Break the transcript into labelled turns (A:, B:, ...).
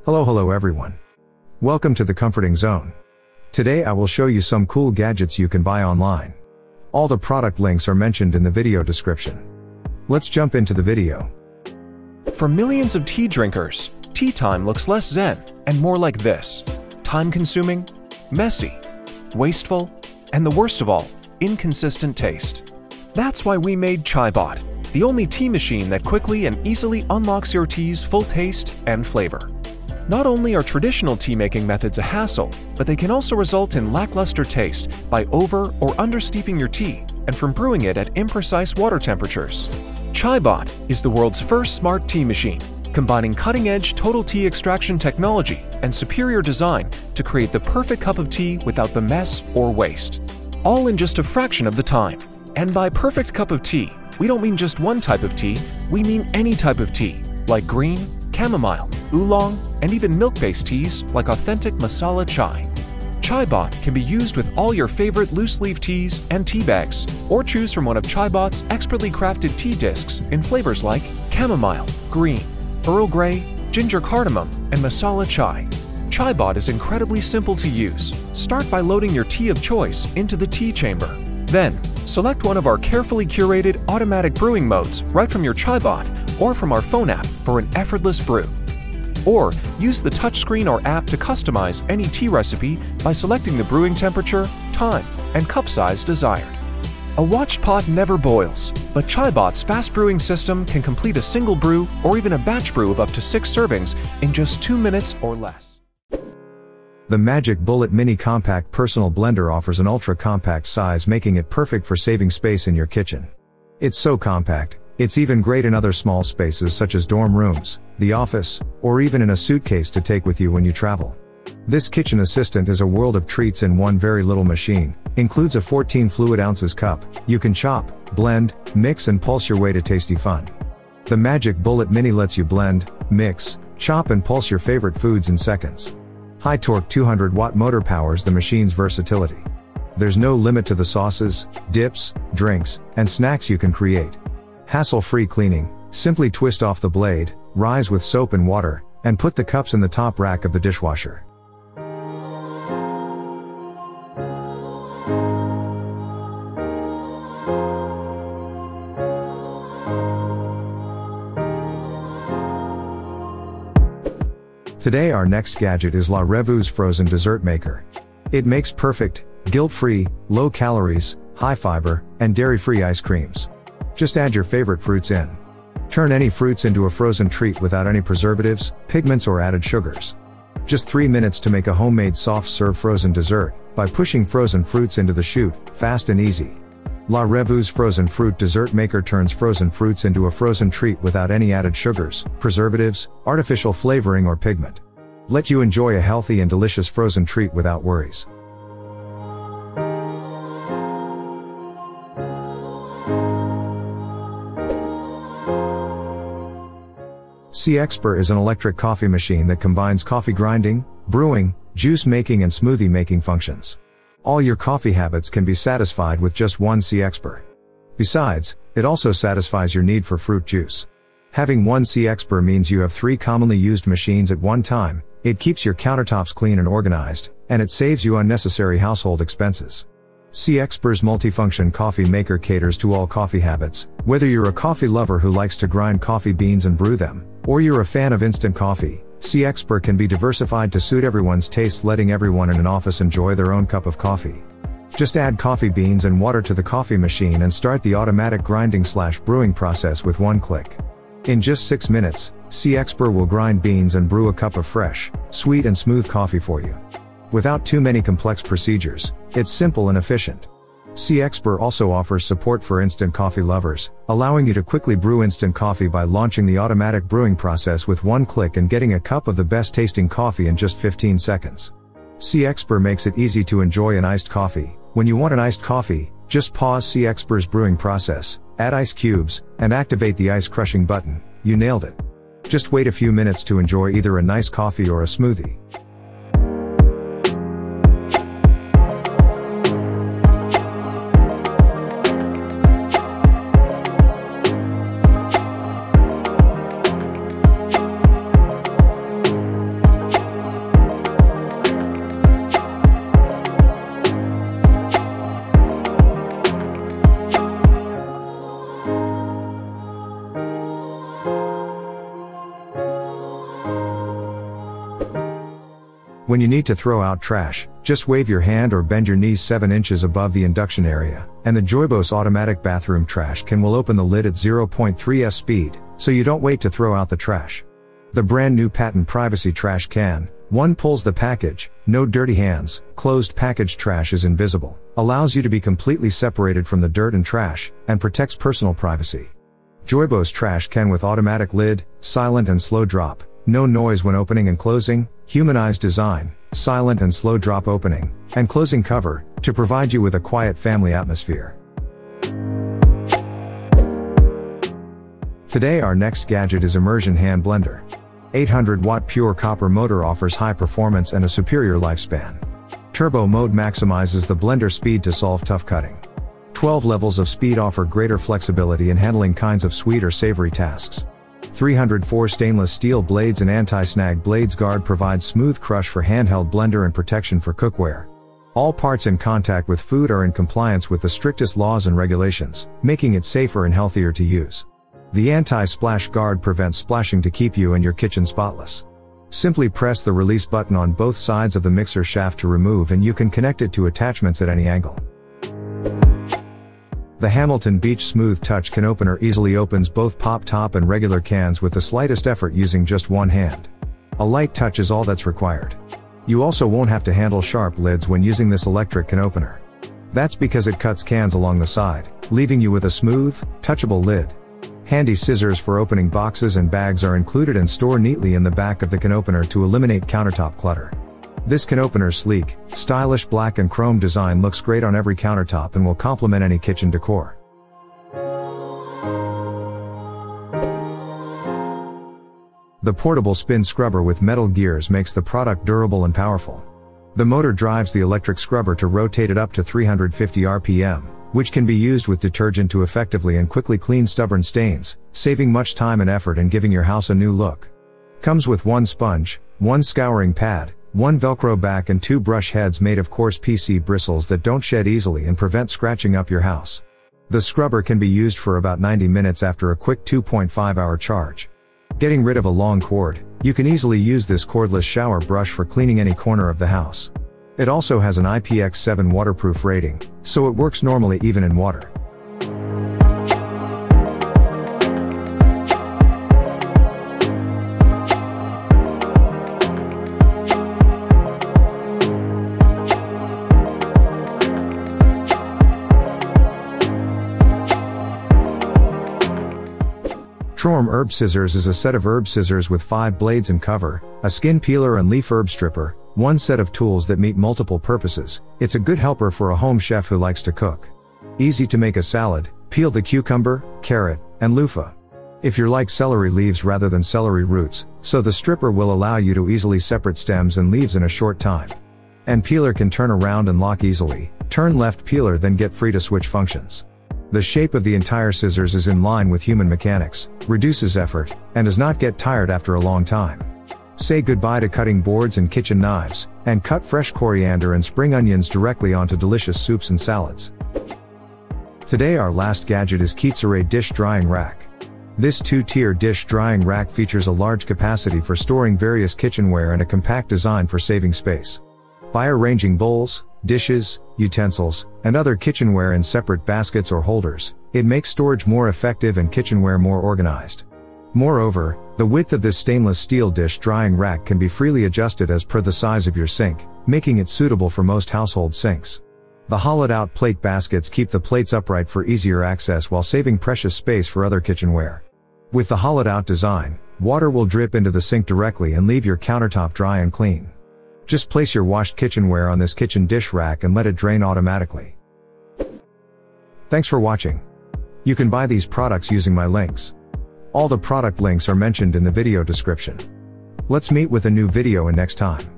A: Hello everyone. Welcome to the Comforting Zone. Today I will show you some cool gadgets you can buy online. All the product links are mentioned in the video description. Let's jump into the video.
B: For millions of tea drinkers, tea time looks less zen and more like this: time-consuming, messy, wasteful, and the worst of all, inconsistent taste. That's why we made ChaiBot, the only tea machine that quickly and easily unlocks your tea's full taste and flavor. Not only are traditional tea-making methods a hassle, but they can also result in lackluster taste by over or under-steeping your tea and from brewing it at imprecise water temperatures. ChaiBot is the world's first smart tea machine, combining cutting-edge total tea extraction technology and superior design to create the perfect cup of tea without the mess or waste. All in just a fraction of the time. And by perfect cup of tea, we don't mean just one type of tea, we mean any type of tea, like green, chamomile, oolong, and even milk-based teas like authentic masala chai. ChaiBot can be used with all your favorite loose-leaf teas and tea bags, or choose from one of ChaiBot's expertly crafted tea discs in flavors like chamomile, green, Earl Grey, ginger cardamom, and masala chai. ChaiBot is incredibly simple to use. Start by loading your tea of choice into the tea chamber. Then, select one of our carefully curated automatic brewing modes right from your ChaiBot or from our phone app for an effortless brew. Or use the touchscreen or app to customize any tea recipe by selecting the brewing temperature, time, and cup size desired. A watched pot never boils, but ChaiBot's fast brewing system can complete a single brew or even a batch brew of up to 6 servings in just 2 minutes or less.
A: The Magic Bullet Mini Compact Personal Blender offers an ultra-compact size, making it perfect for saving space in your kitchen. It's so compact, it's even great in other small spaces such as dorm rooms, the office, or even in a suitcase to take with you when you travel. This kitchen assistant is a world of treats in one very little machine. Includes a 14 fluid ounces cup. You can chop, blend, mix and pulse your way to tasty fun. The Magic Bullet Mini lets you blend, mix, chop and pulse your favorite foods in seconds. High torque 200-watt motor powers the machine's versatility. There's no limit to the sauces, dips, drinks, and snacks you can create. Hassle-free cleaning: simply twist off the blade, rise with soap and water, and put the cups in the top rack of the dishwasher. Today our next gadget is La Reveuse Frozen Dessert Maker. It makes perfect, guilt-free, low calories, high fiber, and dairy-free ice creams. Just add your favorite fruits in. Turn any fruits into a frozen treat without any preservatives, pigments or added sugars. Just 3 minutes to make a homemade soft-serve frozen dessert, by pushing frozen fruits into the chute, fast and easy. La Reveuse Frozen Fruit Dessert Maker turns frozen fruits into a frozen treat without any added sugars, preservatives, artificial flavoring or pigment. Let you enjoy a healthy and delicious frozen treat without worries. CXBER is an electric coffee machine that combines coffee grinding, brewing, juice making and smoothie making functions. All your coffee habits can be satisfied with just one CXBER. Besides, it also satisfies your need for fruit juice. Having one CXBER means you have 3 commonly used machines at one time, it keeps your countertops clean and organized, and it saves you unnecessary household expenses. CXBER's multifunction coffee maker caters to all coffee habits, whether you're a coffee lover who likes to grind coffee beans and brew them, or you're a fan of instant coffee. CXBER can be diversified to suit everyone's tastes, letting everyone in an office enjoy their own cup of coffee. Just add coffee beans and water to the coffee machine and start the automatic grinding/brewing process with one click. In just 6 minutes, CXBER will grind beans and brew a cup of fresh, sweet and smooth coffee for you. Without too many complex procedures, it's simple and efficient. CXBER also offers support for instant coffee lovers, allowing you to quickly brew instant coffee by launching the automatic brewing process with one click and getting a cup of the best tasting coffee in just 15 seconds. CXBER makes it easy to enjoy an iced coffee. When you want an iced coffee, just pause CXBER's brewing process, add ice cubes, and activate the ice crushing button. You nailed it. Just wait a few minutes to enjoy either a nice coffee or a smoothie. When you need to throw out trash, just wave your hand or bend your knees 7 inches above the induction area, and the JOYBOS automatic bathroom trash can will open the lid at 0.3s speed, so you don't wait to throw out the trash. The brand new patent privacy trash can, one pulls the package, no dirty hands, closed package trash is invisible, allows you to be completely separated from the dirt and trash, and protects personal privacy. JOYBOS Trash Can with automatic lid, silent and slow drop, no noise when opening and closing, humanized design, silent and slow drop opening, and closing cover, to provide you with a quiet family atmosphere. Today our next gadget is Immersion Hand Blender. 800-watt pure copper motor offers high performance and a superior lifespan. Turbo mode maximizes the blender speed to solve tough cutting. 12 levels of speed offer greater flexibility in handling kinds of sweet or savory tasks. 304 stainless steel blades and anti-snag blades guard provide smooth crush for handheld blender and protection for cookware. All parts in contact with food are in compliance with the strictest laws and regulations, making it safer and healthier to use. The anti-splash guard prevents splashing to keep you and your kitchen spotless. Simply press the release button on both sides of the mixer shaft to remove, and you can connect it to attachments at any angle. The Hamilton Beach Smooth Touch Can Opener easily opens both pop top and regular cans with the slightest effort using just one hand. A light touch is all that's required. You also won't have to handle sharp lids when using this electric can opener. That's because it cuts cans along the side, leaving you with a smooth, touchable lid. Handy scissors for opening boxes and bags are included and store neatly in the back of the can opener to eliminate countertop clutter. This can opener's sleek, stylish black and chrome design looks great on every countertop and will complement any kitchen decor. The portable spin scrubber with metal gears makes the product durable and powerful. The motor drives the electric scrubber to rotate it up to 350 RPM, which can be used with detergent to effectively and quickly clean stubborn stains, saving much time and effort and giving your house a new look. Comes with one sponge, one scouring pad, one Velcro back and 2 brush heads made of coarse PC bristles that don't shed easily and prevent scratching up your house. The scrubber can be used for about 90 minutes after a quick 2.5-hour charge. Getting rid of a long cord, you can easily use this cordless shower brush for cleaning any corner of the house. It also has an IPX7 waterproof rating, so it works normally even in water. Trom Herb Scissors is a set of herb scissors with 5 blades and cover, a skin peeler and leaf herb stripper, one set of tools that meet multiple purposes. It's a good helper for a home chef who likes to cook. Easy to make a salad, peel the cucumber, carrot, and loofah. If you're like celery leaves rather than celery roots, so the stripper will allow you to easily separate stems and leaves in a short time. And peeler can turn around and lock easily, turn left peeler then get free to switch functions. The shape of the entire scissors is in line with human mechanics, reduces effort, and does not get tired after a long time. Say goodbye to cutting boards and kitchen knives, and cut fresh coriander and spring onions directly onto delicious soups and salads. Today our last gadget is Kitsure Dish Drying Rack. This 2-tier dish drying rack features a large capacity for storing various kitchenware and a compact design for saving space. By arranging bowls, dishes, utensils, and other kitchenware in separate baskets or holders, it makes storage more effective and kitchenware more organized. Moreover, the width of this stainless steel dish drying rack can be freely adjusted as per the size of your sink, making it suitable for most household sinks. The hollowed-out plate baskets keep the plates upright for easier access while saving precious space for other kitchenware. With the hollowed-out design, water will drip into the sink directly and leave your countertop dry and clean. Just place your washed kitchenware on this kitchen dish rack and let it drain automatically. Thanks for watching. You can buy these products using my links. All the product links are mentioned in the video description. Let's meet with a new video in next time.